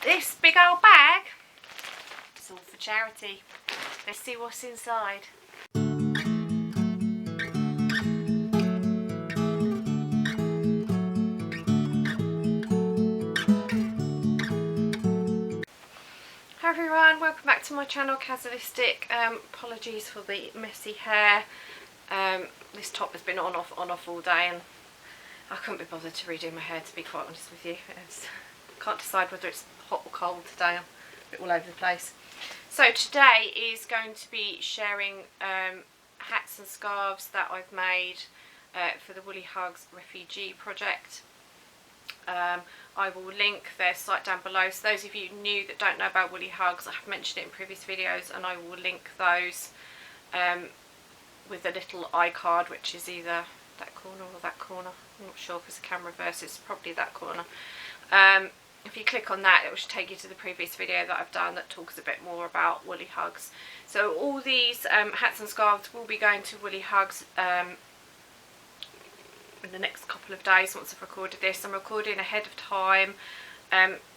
this big old bag, it's all for charity. Let's see what's inside. Hi everyone, welcome back to my channel, Kazzalistic. Apologies for the messy hair. This top has been on off all day, and I couldn't be bothered to redo my hair, to be quite honest with you. I can't decide whether it's hot or cold today. I'm a bit all over the place. So today is going to be sharing hats and scarves that I've made for the Woolly Hugs Refugee project. I will link their site down below. So those of you new that don't know about Woolly Hugs, I have mentioned it in previous videos, and I will link those with a little iCard, which is either that corner or that corner. I'm not sure because the camera reverse, it's probably that corner. If you click on that, it will take you to the previous video that I've done that talks a bit more about Woolly Hugs. So all these hats and scarves will be going to Woolly Hugs in the next couple of days once I've recorded this. I'm recording ahead of time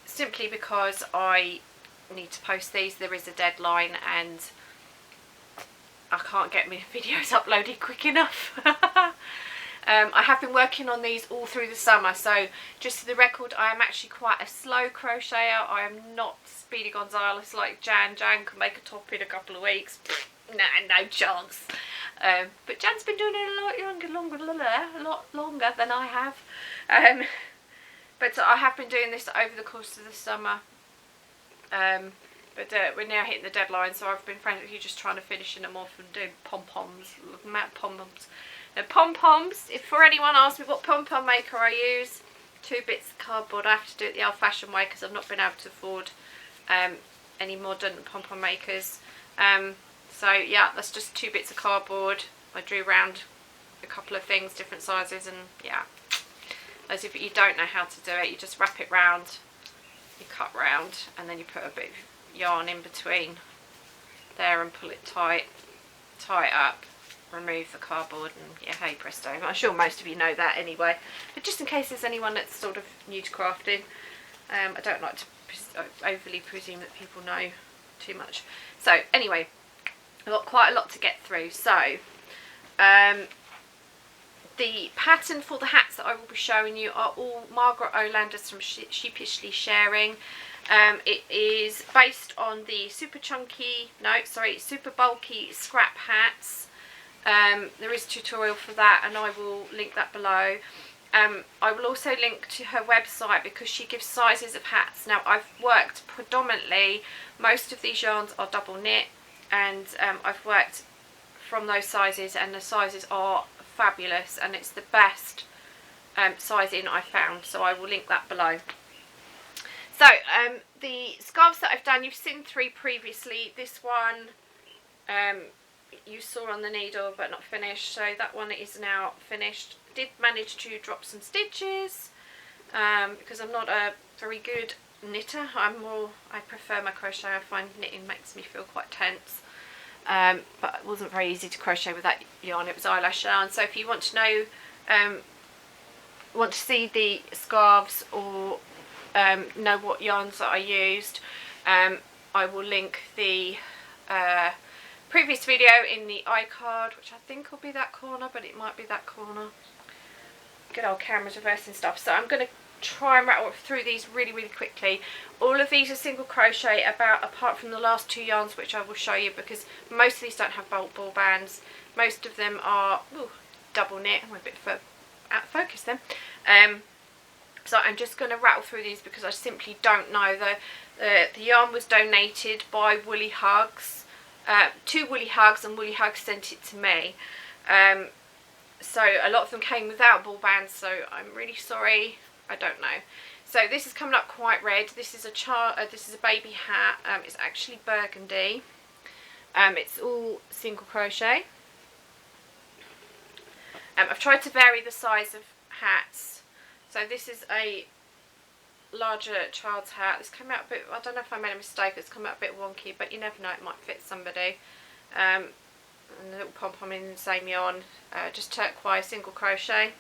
simply because I need to post these. There is a deadline and I can't get my videos uploaded quick enough. I have been working on these all through the summer, so just for the record, I am actually quite a slow crocheter. I am not Speedy Gonzales like Jan. Jan can make a top in a couple of weeks. Nah, no chance. But Jan's been doing it a lot longer than I have. But I have been doing this over the course of the summer. But we're now hitting the deadline, so I've been frantically just trying to finish them off and doing pom-poms. Pom-poms. Now, pom-poms, if for anyone asks me what pom-pom maker I use, 2 bits of cardboard. I have to do it the old-fashioned way because I've not been able to afford any modern pom-pom makers. So yeah, that's just 2 bits of cardboard. I drew around a couple of things, different sizes, and yeah. As if you don't know how to do it, you just wrap it round, you cut round, and then you put a bit of yarn in between there and pull it tight, tie it up, remove the cardboard, and yeah, hey presto. I'm sure most of you know that anyway, but just in case there's anyone that's sort of new to crafting, I don't like to overly presume that people know too much. So anyway, I've got quite a lot to get through. So the pattern for the hats that I will be showing you are all Margaret Olander's from Sheepishly Sharing. It is based on the super bulky scrap hats. There is a tutorial for that, and I will link that below. I will also link to her website because she gives sizes of hats. Now, I've worked predominantly, most of these yarns are double knit, and I've worked from those sizes, and the sizes are fabulous, and it's the best sizing I found, so I will link that below. So the scarves that I've done, you've seen 3 previously. This one you saw on the needle but not finished, so that one is now finished. Did manage to drop some stitches because I'm not a very good knitter. I prefer my crochet. I find knitting makes me feel quite tense, but it wasn't very easy to crochet with that yarn. It was eyelash yarn. So if you want to know, want to see the scarves or know what yarns that I used, I will link the previous video in the iCard, which I think will be that corner, but it might be that corner. Good old cameras reversing stuff. So I'm going to try and rattle through these really quickly. All of these are single crochet, apart from the last 2 yarns, which I will show you, because most of these don't have ball bands. Most of them are double knit. I'm a bit out of focus then. So I'm just going to rattle through these because I simply don't know. The yarn was donated by Woolly Hugs to Woolly Hugs, and Woolly Hugs sent it to me. So a lot of them came without ball bands, so I'm really sorry. I don't know. So this is coming up quite red. This is a baby hat. It's actually burgundy. It's all single crochet. I've tried to vary the size of hats. So this is a larger child's hat. This came out a bit, I don't know if I made a mistake, it's come out a bit wonky, but you never know, it might fit somebody. And a little pom-pom in the same yarn, just turquoise single crochet.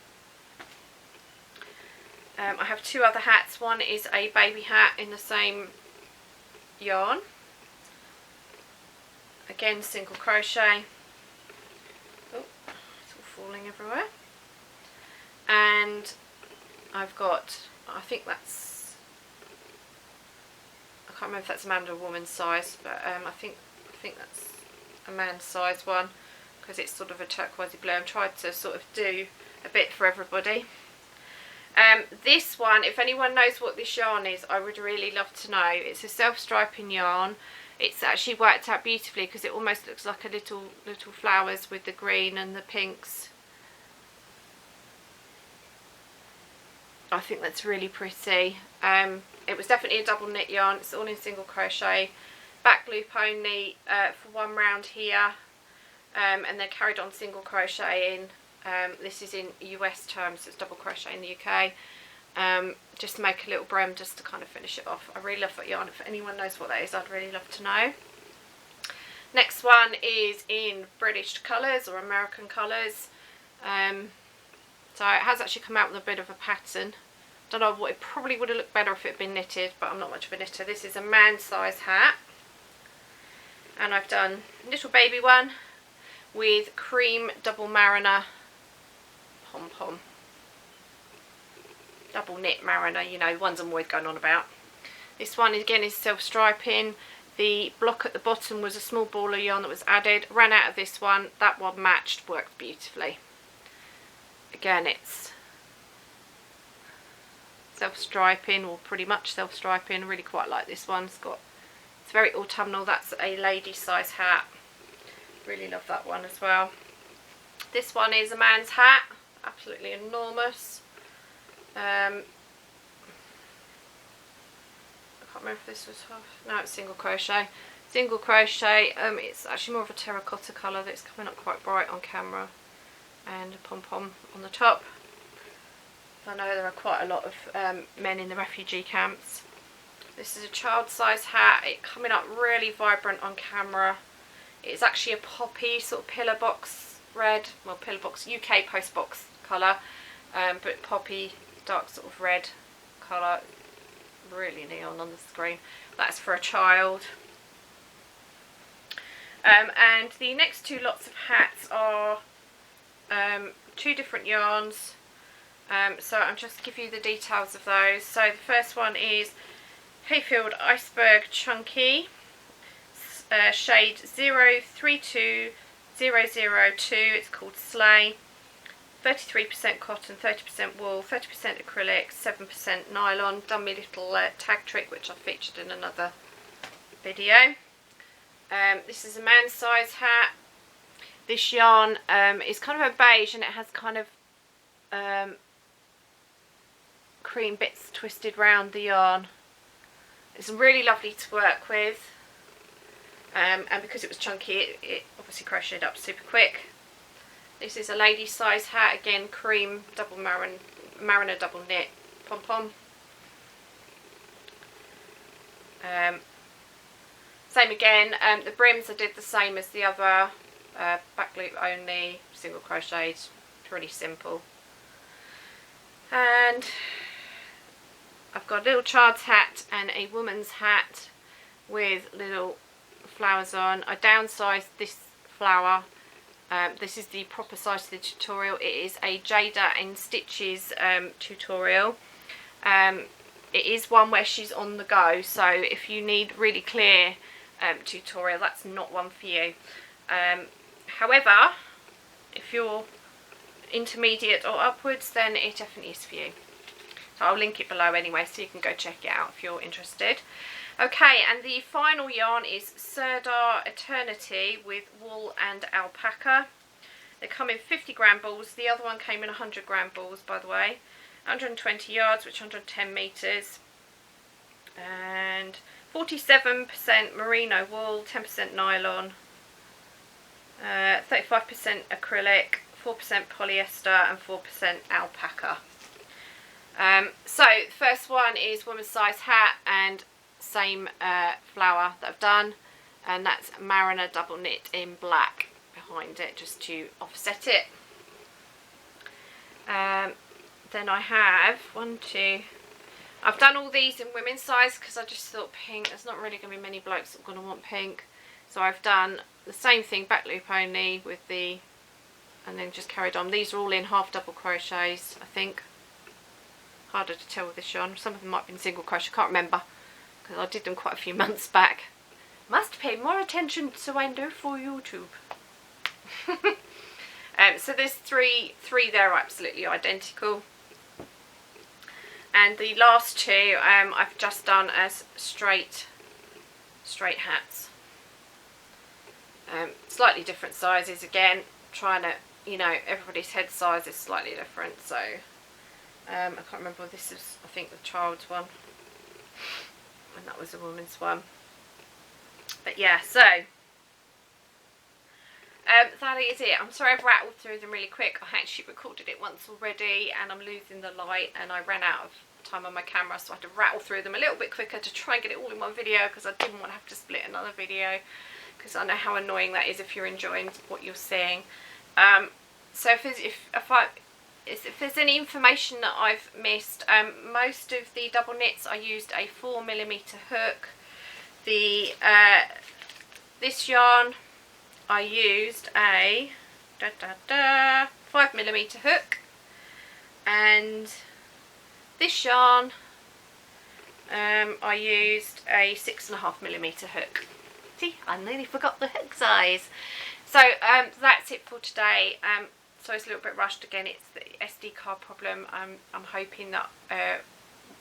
I have two other hats. One is a baby hat in the same yarn. Again, single crochet. Oh, it's all falling everywhere. And I've got, I think that's, I can't remember if that's a man or a woman's size, but I think that's a man's size one, because it's sort of a turquoisey blue. I'm trying to sort of do a bit for everybody. This one, if anyone knows what this yarn is, I would really love to know. It's a self-striping yarn. It's actually worked out beautifully because it almost looks like a little flowers with the green and the pinks. I think that's really pretty. It was definitely a double knit yarn. It's all in single crochet. Back loop only for one round here, and then carried on single crocheting. This is in US terms, so it's double crochet in the UK. Just to make a little brem, just to kind of finish it off. I really love that yarn. If anyone knows what that is, I'd really love to know. Next one is in British colours or American colours. So it has actually come out with a bit of a pattern. Don't know what, it probably would have looked better if it had been knitted, but I'm not much of a knitter. This is a man size hat, and I've done a little baby one with cream double mariner pom-pom. Double knit mariner, you know, ones I'm always going on about. This one again is self-striping. The block at the bottom was a small ball of yarn that was added. Ran out of this one. That one matched, worked beautifully. Again, it's self-striping, or pretty much self-striping. I really quite like this one. It's very autumnal. That's a lady size hat. Really love that one as well. This one is a man's hat. Absolutely enormous. I can't remember if this was half. No, it's single crochet. Single crochet. It's actually more of a terracotta colour that's coming up quite bright on camera. And a pom-pom on the top. I know there are quite a lot of men in the refugee camps. This is a child size hat. It's coming up really vibrant on camera. It's actually a poppy sort of pillar box red, well, pillar box UK post box colour, but poppy dark sort of red colour, really neon on the screen. That's for a child. And the next two lots of hats are two different yarns, so I'm just give you the details of those. So the first one is Hayfield Iceberg Chunky, shade 032002. It's called Slay. 33% cotton, 30% wool, 30% acrylic, 7% nylon. Done me little tag trick, which I featured in another video. This is a man's size hat. This yarn is kind of a beige, and it has kind of cream bits twisted round the yarn. It's really lovely to work with, and because it was chunky, it obviously crocheted up super quick. This is a lady size hat, again cream double mariner double knit pom-pom. Same again, the brims I did the same as the other, back loop only, single crocheted, pretty simple. And I've got a little child's hat and a woman's hat with little flowers on. I downsized this flower. This is the proper size of the tutorial. It is a Jayda Institches tutorial. It is one where she's on the go, so if you need really clear tutorial, that's not one for you. However, if you're intermediate or upwards, then it definitely is for you. So I'll link it below anyway, so you can go check it out if you're interested. Okay, and the final yarn is Serdar Eternity with wool and alpaca. They come in 50 gram balls. The other one came in 100 gram balls, by the way. 120 yards, which is 110 metres. And 47% merino wool, 10% nylon, 35% acrylic, 4% polyester and 4% alpaca. So the first one is woman's size hat, and same flower that I've done, and that's mariner double knit in black behind it, just to offset it. then I have I've done all these in women's size because I just thought pink, there's not really going to be many blokes that are going to want pink. So I've done the same thing, back loop only with the, and then just carried on. These are all in half double crochets, I think. Harder to tell with this yarn. Some of them might have been single crochet, I can't remember because I did them quite a few months back. Must pay more attention so I know for YouTube. So there's three there are absolutely identical. And the last two I've just done as straight hats. Slightly different sizes again, trying to, you know, everybody's head size is slightly different, so I can't remember if this is, I think, the child's one and that was a woman's one. But yeah, so that is it. I'm sorry I've rattled through them really quick. I actually recorded it once already and I'm losing the light and I ran out of time on my camera, so I had to rattle through them a little bit quicker to try and get it all in one video because I didn't want to have to split another video, because I know how annoying that is if you're enjoying what you're seeing. So if there's any information that I've missed, most of the double knits I used a 4mm hook. This yarn I used a 5mm hook, and this yarn I used a 6.5mm hook. See, I nearly forgot the hook size. So that's it for today. So it's a little bit rushed again. It's the SD card problem. I'm hoping that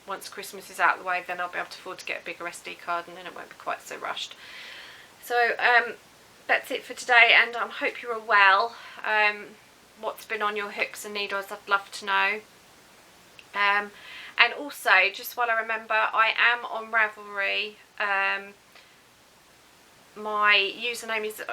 once Christmas is out of the way, then I'll be able to afford to get a bigger SD card, and then it won't be quite so rushed. So that's it for today, and I hope you're all well. What's been on your hooks and needles, I'd love to know. And also, just while I remember, I am on Ravelry. My username is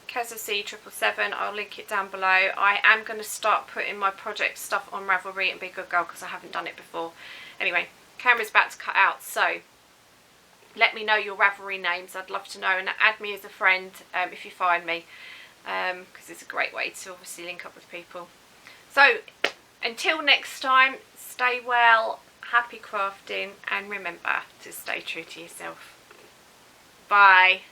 Kazzalistic777. I'll link it down below. I am going to start putting my project stuff on Ravelry and be a good girl because I haven't done it before. Anyway, camera's about to cut out, so let me know your Ravelry names. I'd love to know, and add me as a friend if you find me, because it's a great way to obviously link up with people. So until next time, stay well, happy crafting, and remember to stay true to yourself. Bye.